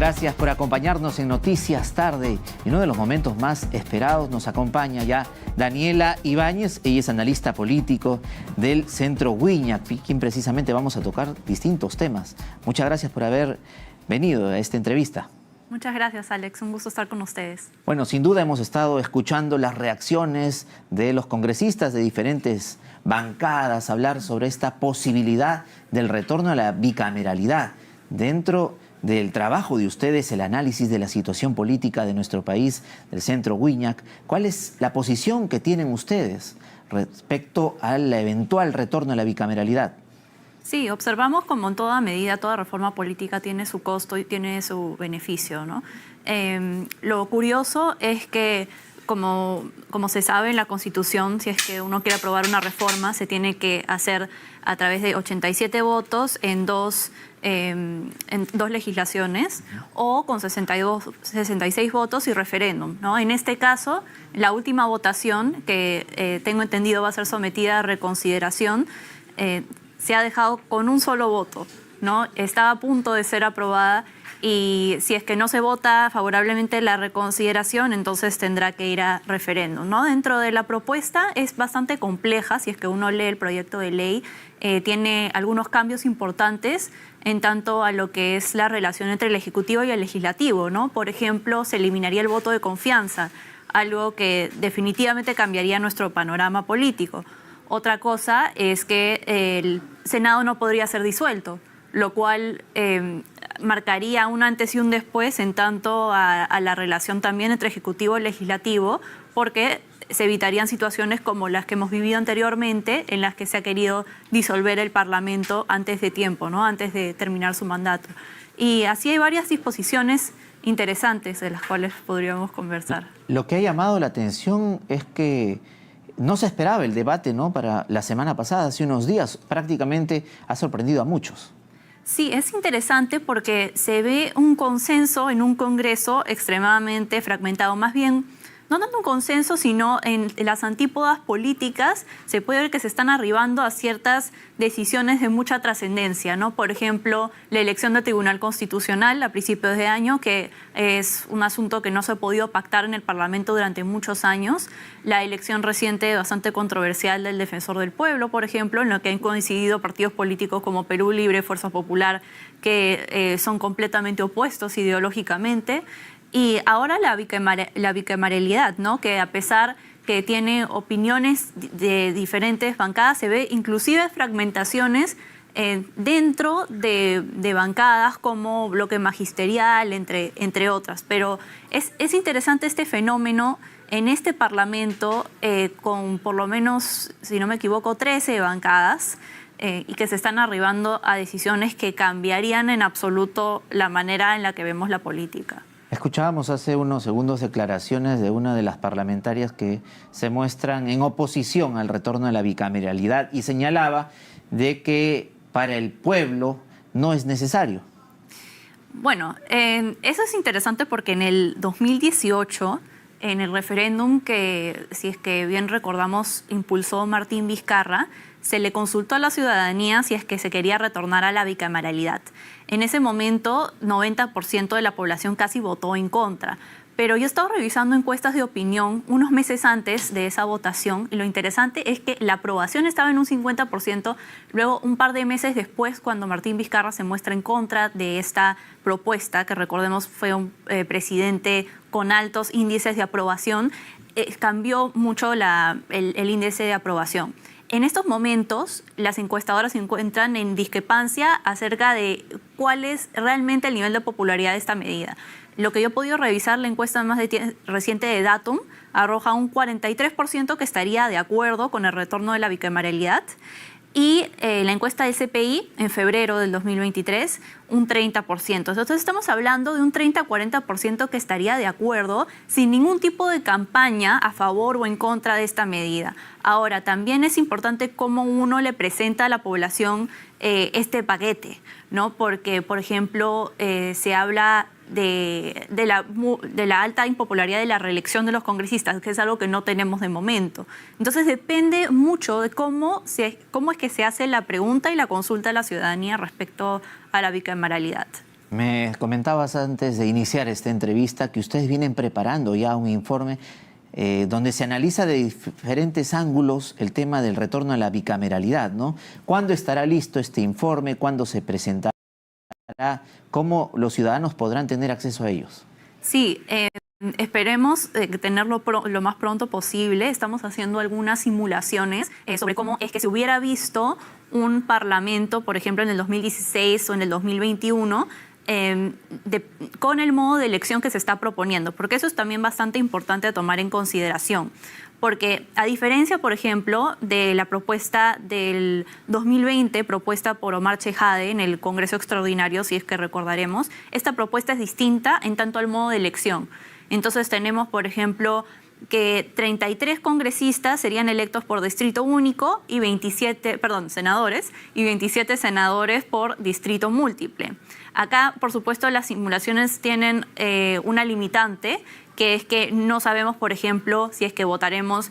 Gracias por acompañarnos en Noticias Tarde. Y uno de los momentos más esperados nos acompaña ya Daniela Ibáñez. Ella es analista político del Centro Wiñac, quien precisamente vamos a tocar distintos temas. Muchas gracias por haber venido a esta entrevista. Muchas gracias, Alex. Un gusto estar con ustedes. Bueno, sin duda hemos estado escuchando las reacciones de los congresistas de diferentes bancadas, hablar sobre esta posibilidad del retorno a la bicameralidad. Dentro del trabajo de ustedes, el análisis de la situación política de nuestro país, del Centro Wiñac, ¿cuál es la posición que tienen ustedes respecto al eventual retorno a la bicameralidad? Sí, observamos como en toda medida, toda reforma política tiene su costo y tiene su beneficio, ¿no? Lo curioso es que, como se sabe en la Constitución, si es que uno quiere aprobar una reforma, se tiene que hacer a través de 87 votos en dos legislaciones o con 66 votos y referéndum, ¿no? En este caso, la última votación, que tengo entendido va a ser sometida a reconsideración, se ha dejado con un solo voto, ¿no? Estaba a punto de ser aprobada y si es que no se vota favorablemente la reconsideración, entonces tendrá que ir a referéndum, ¿no? Dentro de la propuesta es bastante compleja, si es que uno lee el proyecto de ley, tiene algunos cambios importantes en tanto a lo que es la relación entre el Ejecutivo y el Legislativo, ¿no? Por ejemplo, se eliminaría el voto de confianza, algo que definitivamente cambiaría nuestro panorama político. Otra cosa es que el Senado no podría ser disuelto, lo cual marcaría un antes y un después en tanto a la relación también entre Ejecutivo y Legislativo, porque se evitarían situaciones como las que hemos vivido anteriormente, en las que se ha querido disolver el Parlamento antes de tiempo, ¿no? Antes de terminar su mandato. Y así hay varias disposiciones interesantes de las cuales podríamos conversar. Lo que ha llamado la atención es que no se esperaba el debate, ¿no?, para la semana pasada, hace unos días. Prácticamente ha sorprendido a muchos. Sí, es interesante porque se ve un consenso en un Congreso extremadamente fragmentado. Más bien, no tanto un consenso, sino en las antípodas políticas se puede ver que se están arribando a ciertas decisiones de mucha trascendencia, ¿no? Por ejemplo, la elección del Tribunal Constitucional a principios de año, que es un asunto que no se ha podido pactar en el Parlamento durante muchos años. La elección reciente, bastante controversial, del Defensor del Pueblo, por ejemplo, en lo que han coincidido partidos políticos como Perú Libre, Fuerza Popular, que son completamente opuestos ideológicamente. Y ahora la bicameralidad, ¿no? Que a pesar que tiene opiniones de diferentes bancadas, se ve inclusive fragmentaciones dentro de bancadas como bloque magisterial, entre otras. Pero es interesante este fenómeno en este Parlamento con por lo menos, si no me equivoco, 13 bancadas, y que se están arribando a decisiones que cambiarían en absoluto la manera en la que vemos la política. Escuchábamos hace unos segundos declaraciones de una de las parlamentarias que se muestran en oposición al retorno a la bicameralidad y señalaba de que para el pueblo no es necesario. Bueno, eso es interesante porque en el 2018, en el referéndum que, si es que bien recordamos, impulsó Martín Vizcarra, se le consultó a la ciudadanía si es que se quería retornar a la bicameralidad. En ese momento, 90% de la población casi votó en contra. Pero yo he estado revisando encuestas de opinión unos meses antes de esa votación y lo interesante es que la aprobación estaba en un 50%. Luego, un par de meses después, cuando Martín Vizcarra se muestra en contra de esta propuesta, que recordemos fue un presidente con altos índices de aprobación, cambió mucho el índice de aprobación. En estos momentos, las encuestadoras se encuentran en discrepancia acerca de cuál es realmente el nivel de popularidad de esta medida. Lo que yo he podido revisar, la encuesta más reciente de Datum arroja un 43% que estaría de acuerdo con el retorno de la bicameralidad. Y la encuesta del CPI en febrero del 2023, un 30%. Entonces estamos hablando de un 30-40% que estaría de acuerdo sin ningún tipo de campaña a favor o en contra de esta medida. Ahora, también es importante cómo uno le presenta a la población este paquete, ¿no? Porque, por ejemplo, se habla de la alta impopularidad de la reelección de los congresistas, que es algo que no tenemos de momento. Entonces depende mucho de cómo es que se hace la pregunta y la consulta a la ciudadanía respecto a la bicameralidad. Me comentabas antes de iniciar esta entrevista que ustedes vienen preparando ya un informe donde se analiza de diferentes ángulos el tema del retorno a la bicameralidad, ¿no? ¿Cuándo estará listo este informe? ¿Cuándo se presentará? ¿Cómo los ciudadanos podrán tener acceso a ellos? Sí, esperemos tenerlo lo más pronto posible. Estamos haciendo algunas simulaciones sobre cómo es que se hubiera visto un parlamento, por ejemplo, en el 2016 o en el 2021, con el modo de elección que se está proponiendo, porque eso es también bastante importante a tomar en consideración. Porque a diferencia, por ejemplo, de la propuesta del 2020, propuesta por Omar Chejade en el Congreso Extraordinario, si es que recordaremos, esta propuesta es distinta en tanto al modo de elección. Entonces tenemos, por ejemplo, que 33 congresistas serían electos por distrito único y senadores, y 27 senadores por distrito múltiple. Acá, por supuesto, las simulaciones tienen una limitante, que es que no sabemos, por ejemplo, si es que votaremos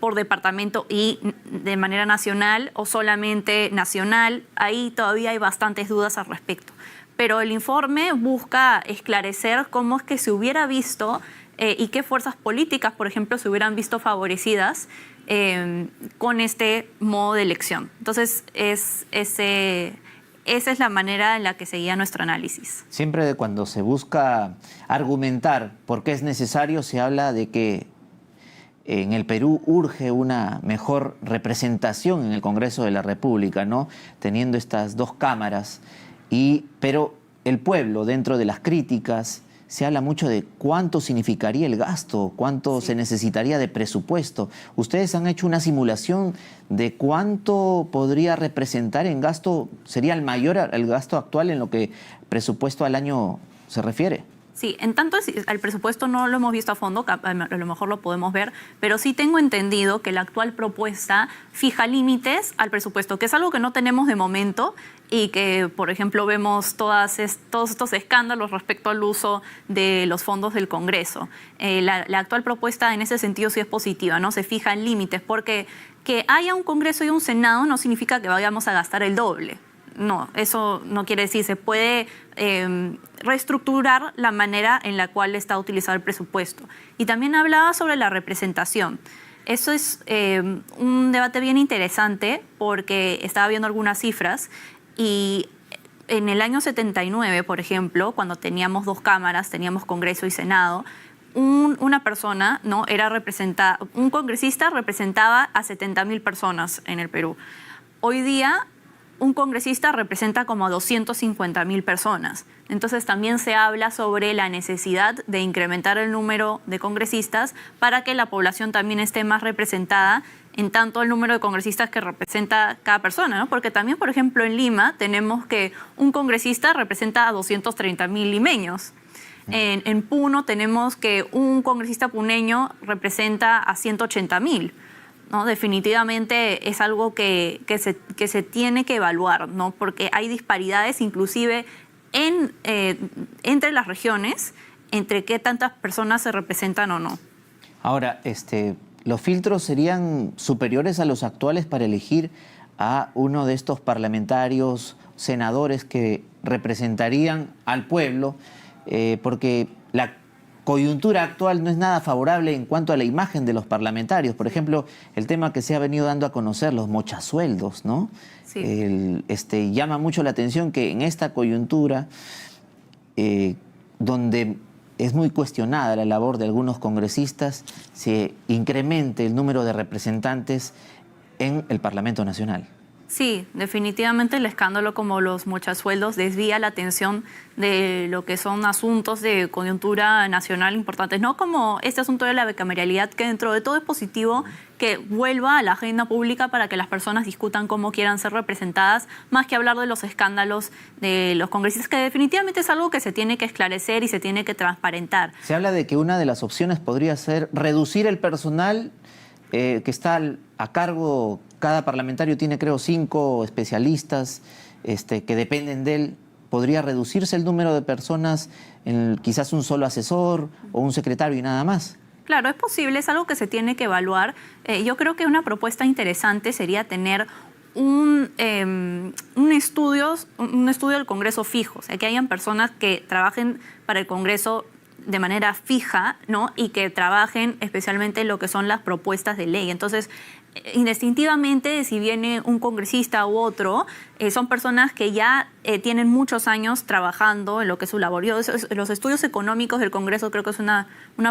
por departamento y de manera nacional o solamente nacional. Ahí todavía hay bastantes dudas al respecto. Pero el informe busca esclarecer cómo es que se hubiera visto y qué fuerzas políticas, por ejemplo, se hubieran visto favorecidas con este modo de elección. Entonces, esa es la manera en la que seguía nuestro análisis. Siempre cuando se busca argumentar por qué es necesario, se habla de que en el Perú urge una mejor representación en el Congreso de la República, ¿no? Teniendo estas dos cámaras. Pero el pueblo, dentro de las críticas, se habla mucho de cuánto significaría el gasto, cuánto se necesitaría de presupuesto. ¿Ustedes han hecho una simulación de cuánto podría representar en gasto? ¿Sería el mayor el gasto actual en lo que presupuesto al año se refiere? Sí, en tanto al presupuesto no lo hemos visto a fondo, a lo mejor lo podemos ver, pero sí tengo entendido que la actual propuesta fija límites al presupuesto, que es algo que no tenemos de momento y que, por ejemplo, vemos todos estos escándalos respecto al uso de los fondos del Congreso. La actual propuesta en ese sentido sí es positiva, ¿no? Se fijan límites, porque que haya un Congreso y un Senado no significa que vayamos a gastar el doble. No, eso no quiere decir. Se puede reestructurar la manera en la cual está utilizado el presupuesto. Y también hablaba sobre la representación. Eso es un debate bien interesante porque estaba viendo algunas cifras y en el año 79, por ejemplo, cuando teníamos dos cámaras, teníamos Congreso y Senado, una persona, ¿no? Un congresista representaba a 70.000 personas en el Perú. Hoy día, un congresista representa como a 250.000 personas. Entonces también se habla sobre la necesidad de incrementar el número de congresistas para que la población también esté más representada en tanto el número de congresistas que representa cada persona, ¿no? Porque también, por ejemplo, en Lima tenemos que un congresista representa a 230.000 limeños. En Puno tenemos que un congresista puneño representa a 180.000. ¿No? Definitivamente es algo que se tiene que evaluar, ¿no? Porque hay disparidades inclusive entre las regiones, entre qué tantas personas se representan o no. Ahora, ¿los filtros serían superiores a los actuales para elegir a uno de estos parlamentarios, senadores que representarían al pueblo? Porque la coyuntura actual no es nada favorable en cuanto a la imagen de los parlamentarios. Por ejemplo, el tema que se ha venido dando a conocer, los mochasueldos, ¿no? Sí. Llama mucho la atención que en esta coyuntura, donde es muy cuestionada la labor de algunos congresistas, se incremente el número de representantes en el Parlamento Nacional. Sí, definitivamente el escándalo como los mochasueldos desvía la atención de lo que son asuntos de coyuntura nacional importantes, no como este asunto de la bicameralidad, que dentro de todo es positivo que vuelva a la agenda pública para que las personas discutan cómo quieran ser representadas, más que hablar de los escándalos de los congresistas, que definitivamente es algo que se tiene que esclarecer y se tiene que transparentar. Se habla de que una de las opciones podría ser reducir el personal que está a cargo. Cada parlamentario tiene, creo, 5 especialistas que dependen de él. ¿Podría reducirse el número de personas en quizás un solo asesor o un secretario y nada más? Claro, es posible, es algo que se tiene que evaluar. Yo creo que una propuesta interesante sería tener un estudio del Congreso fijo, o sea, que hayan personas que trabajen para el Congreso de manera fija, ¿no? Y que trabajen especialmente en lo que son las propuestas de ley. Entonces, indistintivamente, si viene un congresista u otro, son personas que ya tienen muchos años trabajando en lo que es su labor. Los estudios económicos del Congreso creo que es una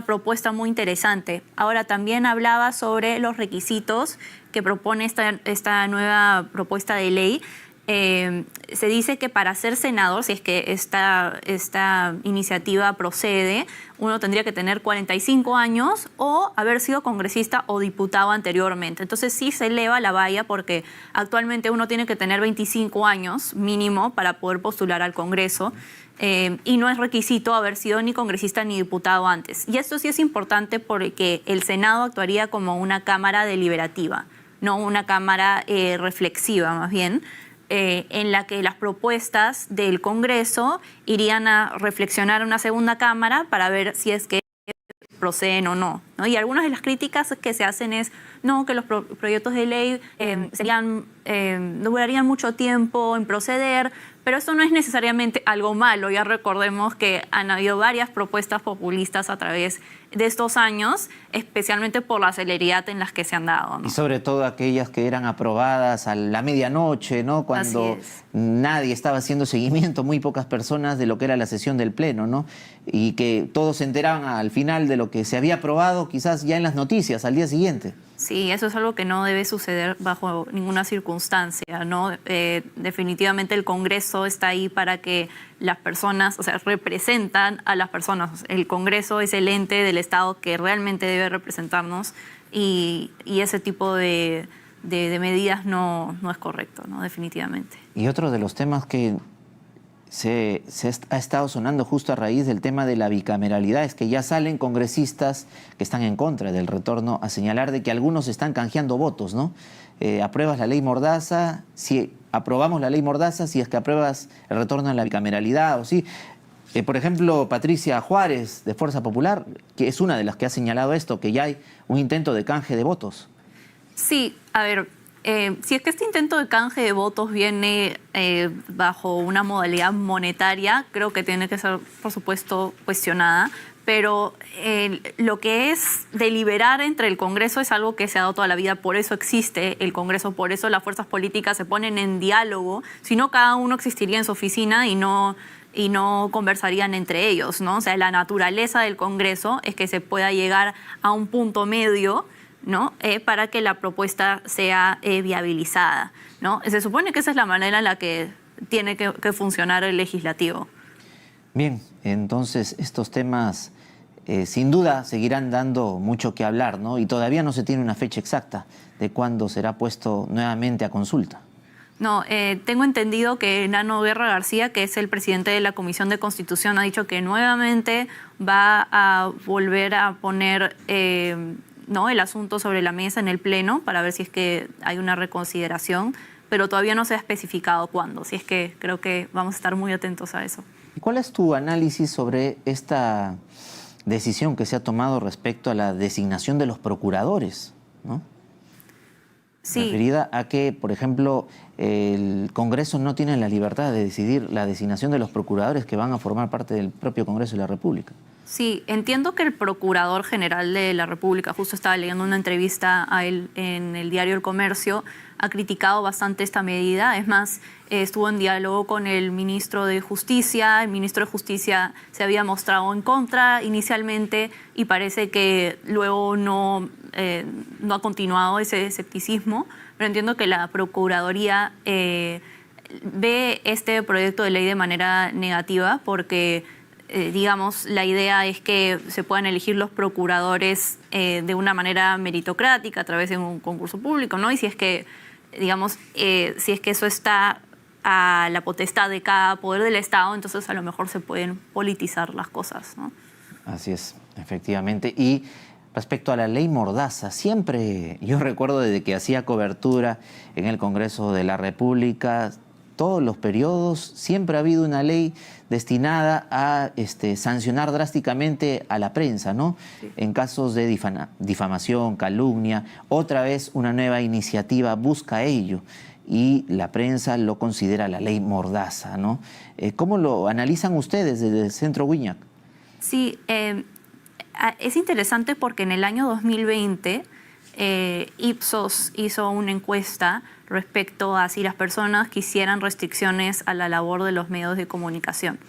propuesta muy interesante. Ahora, también hablaba sobre los requisitos que propone esta nueva propuesta de ley. Se dice que para ser senador, si es que esta iniciativa procede, uno tendría que tener 45 años o haber sido congresista o diputado anteriormente. Entonces sí se eleva la valla porque actualmente uno tiene que tener 25 años mínimo para poder postular al Congreso. Y no es requisito haber sido ni congresista ni diputado antes. Y esto sí es importante porque el Senado actuaría como una cámara deliberativa, no una cámara reflexiva más bien, en la que las propuestas del Congreso irían a reflexionar en una segunda cámara para ver si es que proceden o no, ¿no? Y algunas de las críticas que se hacen es que los proyectos de ley durarían mucho tiempo en proceder, pero esto no es necesariamente algo malo. Ya recordemos que han habido varias propuestas populistas a través de estos años, especialmente por la celeridad en las que se han dado, ¿no? Y sobre todo aquellas que eran aprobadas a la medianoche, ¿no? Cuando nadie estaba haciendo seguimiento, muy pocas personas, de lo que era la sesión del Pleno, ¿no? Y que todos se enteraban al final de lo que se había aprobado, quizás ya en las noticias, al día siguiente. Sí, eso es algo que no debe suceder bajo ninguna circunstancia, ¿no? Definitivamente el Congreso está ahí para que las personas, o sea, representan a las personas. El Congreso es el ente del Estado que realmente debe representarnos y ese tipo de medidas no es correcto, ¿no? Definitivamente. Y otro de los temas que ha estado sonando justo a raíz del tema de la bicameralidad es que ya salen congresistas que están en contra del retorno a señalar de que algunos están canjeando votos, ¿no? Apruebas la ley Mordaza, si aprobamos la ley Mordaza, si es que apruebas el retorno a la bicameralidad o sí. Por ejemplo, Patricia Juárez, de Fuerza Popular, que es una de las que ha señalado esto, que ya hay un intento de canje de votos. Sí, a ver, si es que este intento de canje de votos viene bajo una modalidad monetaria, creo que tiene que ser, por supuesto, cuestionada, pero lo que es deliberar entre el Congreso es algo que se ha dado toda la vida, por eso existe el Congreso, por eso las fuerzas políticas se ponen en diálogo, si no cada uno existiría en su oficina y no conversarían entre ellos, ¿no? O sea, la naturaleza del Congreso es que se pueda llegar a un punto medio, ¿no? Para que la propuesta sea viabilizada, ¿no? Se supone que esa es la manera en la que tiene que funcionar el legislativo. Bien, entonces estos temas sin duda seguirán dando mucho que hablar, ¿no? Y todavía no se tiene una fecha exacta de cuándo será puesto nuevamente a consulta. No, tengo entendido que Nano Guerra García, que es el presidente de la Comisión de Constitución, ha dicho que nuevamente va a volver a poner el asunto sobre la mesa en el Pleno para ver si es que hay una reconsideración, pero todavía no se ha especificado cuándo, si es que creo que vamos a estar muy atentos a eso. ¿Y cuál es tu análisis sobre esta decisión que se ha tomado respecto a la designación de los procuradores, ¿no? Sí. Referida a que, por ejemplo, el Congreso no tiene la libertad de decidir la designación de los procuradores que van a formar parte del propio Congreso de la República. Sí, entiendo que el Procurador General de la República, justo estaba leyendo una entrevista a él en el diario El Comercio, ha criticado bastante esta medida. Es más, estuvo en diálogo con el ministro de Justicia. El ministro de Justicia se había mostrado en contra inicialmente y parece que luego no ha continuado ese escepticismo. Pero entiendo que la Procuraduría ve este proyecto de ley de manera negativa porque digamos, la idea es que se puedan elegir los procuradores de una manera meritocrática a través de un concurso público, ¿no? Y si es que, digamos, si es que eso está a la potestad de cada poder del Estado, entonces a lo mejor se pueden politizar las cosas, ¿no? Así es, efectivamente. Y respecto a la ley Mordaza, siempre, yo recuerdo desde que hacía cobertura en el Congreso de la República, todos los periodos, siempre ha habido una ley destinada a sancionar drásticamente a la prensa, ¿no? Sí. En casos de difamación, calumnia, otra vez una nueva iniciativa busca ello. y la prensa lo considera la ley Mordaza, ¿no? ¿Cómo lo analizan ustedes desde el Centro Wiñac? Sí, es interesante porque en el año 2020 Ipsos hizo una encuesta respecto a si las personas quisieran restricciones a la labor de los medios de comunicación.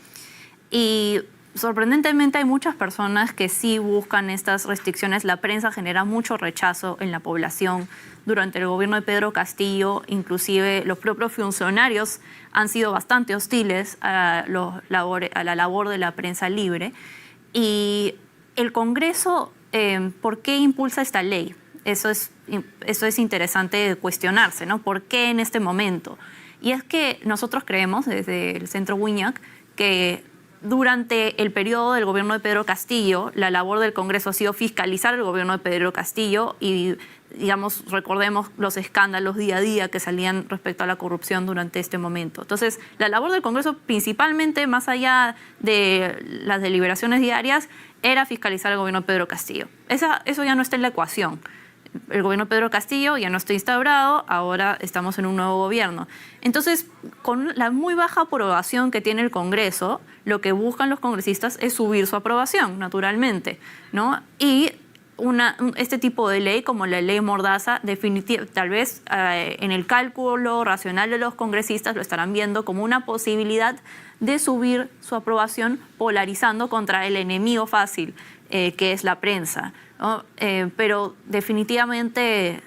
Y sorprendentemente hay muchas personas que sí buscan estas restricciones. La prensa genera mucho rechazo en la población. Durante el gobierno de Pedro Castillo, inclusive los propios funcionarios han sido bastante hostiles a la labor de la prensa libre. Y el Congreso, ¿por qué impulsa esta ley? Eso es interesante cuestionarse, ¿no? ¿Por qué en este momento? Y es que nosotros creemos, desde el Centro Wiñac, que durante el periodo del gobierno de Pedro Castillo, la labor del Congreso ha sido fiscalizar el gobierno de Pedro Castillo y, digamos, recordemos los escándalos día a día que salían respecto a la corrupción durante este momento. Entonces, la labor del Congreso, principalmente, más allá de las deliberaciones diarias, era fiscalizar el gobierno de Pedro Castillo. Eso ya no está en la ecuación. El gobierno de Pedro Castillo ya no está instaurado, ahora estamos en un nuevo gobierno. Entonces, con la muy baja aprobación que tiene el Congreso, lo que buscan los congresistas es subir su aprobación, naturalmente, ¿no? Y este tipo de ley, como la ley Mordaza, tal vez en el cálculo racional de los congresistas lo estarán viendo como una posibilidad de subir su aprobación, polarizando contra el enemigo fácil, que es la prensa, ¿no? Pero definitivamente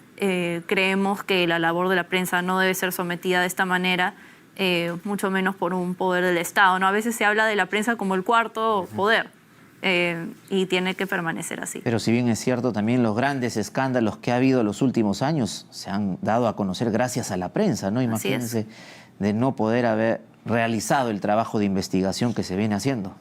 creemos que la labor de la prensa no debe ser sometida de esta manera, mucho menos por un poder del Estado, ¿no? A veces se habla de la prensa como el cuarto poder, y tiene que permanecer así. Pero si bien es cierto, también los grandes escándalos que ha habido en los últimos años se han dado a conocer gracias a la prensa, ¿no? Imagínense de no poder haber realizado el trabajo de investigación que se viene haciendo.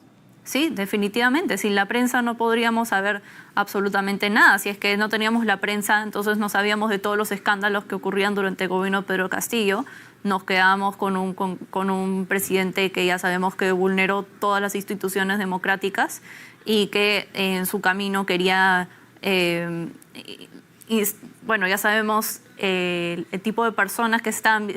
Sí, definitivamente. Sin la prensa no podríamos saber absolutamente nada. Si es que no teníamos la prensa, entonces no sabíamos de todos los escándalos que ocurrían durante el gobierno de Pedro Castillo. Nos quedábamos con un presidente que ya sabemos que vulneró todas las instituciones democráticas y que en su camino quería... bueno, ya sabemos el tipo de personas que están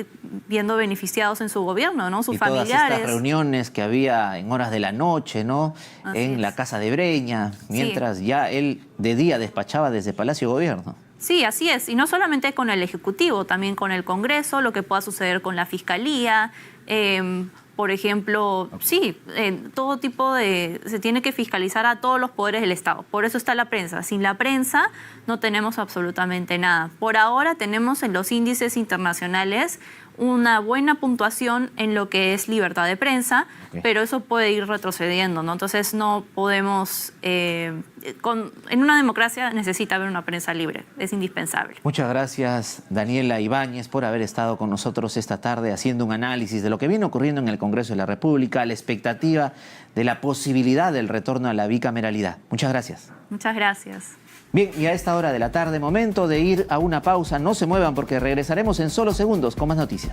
viendo beneficiados en su gobierno, ¿no? Sus familiares. Todas estas reuniones que había en horas de la noche, ¿no? En la casa de Breña, mientras ya él de día despachaba desde Palacio de Gobierno. Sí, así es. Y no solamente con el Ejecutivo, también con el Congreso, lo que pueda suceder con la Fiscalía. Por ejemplo, sí, todo tipo de... Se tiene que fiscalizar a todos los poderes del Estado. Por eso está la prensa. Sin la prensa no tenemos absolutamente nada. Por ahora tenemos en los índices internacionales una buena puntuación en lo que es libertad de prensa, pero eso puede ir retrocediendo, ¿no? Entonces no podemos... en una democracia necesita haber una prensa libre, es indispensable. Muchas gracias, Daniela Ibáñez, por haber estado con nosotros esta tarde haciendo un análisis de lo que viene ocurriendo en el Congreso de la República, la expectativa de la posibilidad del retorno a la bicameralidad. Muchas gracias. Muchas gracias. Bien, y a esta hora de la tarde, momento de ir a una pausa. No se muevan porque regresaremos en solo segundos con más noticias.